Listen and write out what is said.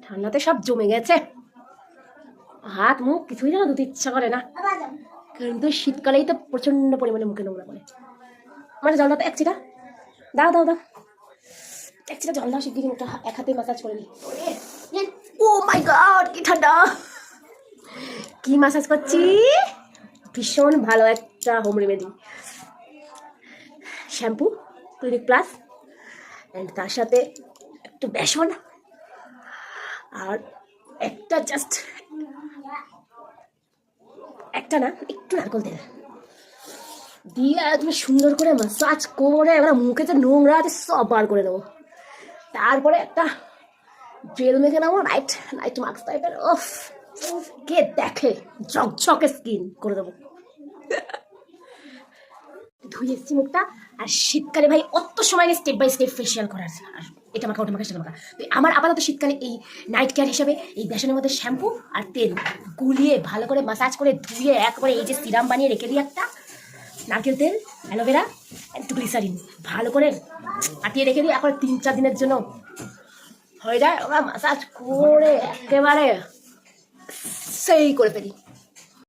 ঠান্ডাতে সব জমে গেছে, হাত মুখ কিছুই যেন ধুতে ইচ্ছা করে না, কিন্তু শীতকালেই তো প্রচন্ড পরিমাণে মুখে নোংরা করে। আমার জল দাও, এক চিটা দাও দাও দাও, এক চিটা জল দাও শিগগিরি, মুখটা এক হাতে মাসাজ করে নি। ও মাই গড, কি ঠান্ডা! কি মাসাজ করছি? ভীষণ ভালো একটা home remedy, shampoo, clinic plus, and তার সাথে একটু বেসন আর একটা জাস্ট একটা না একটু নারকেল তেল দিয়ে তুমি সুন্দর করে মাসাজ করে এবার মুখে যে নোংরা আছে সব বার করে দেবো। তারপরে একটা জেল মেখে নেবো, নাইট নাইট মাস্ক টাইপের। ওফ, কে দেখে ঝকঝকে স্কিন করে দেবো। ধুয়ে এসেছি মুখটা, আর শীতকালে ভাই অত সময় নেই স্টেপ বাই স্টেপ ফেশিয়াল করার, আর এটা মাখা ওটা মাখা সেটা মাখা। তো আমার আপাতত শীতকালে এই নাইট কেয়ার হিসাবে এই বেসনের মধ্যে শ্যাম্পু আর তেল গুলিয়ে ভালো করে মাসাজ করে ধুয়ে একবারে এই যে সিরাম বানিয়ে রেখে দিই, একটা নারকেল তেল, অ্যালোভেরা, একটু গ্লিসারিন ভালো করে আটিয়ে রেখে দিই, একবারে 3-4 দিনের জন্য হয়ে যায়। ওরা মাসাজ করে একেবারে সেই করে ফেলি।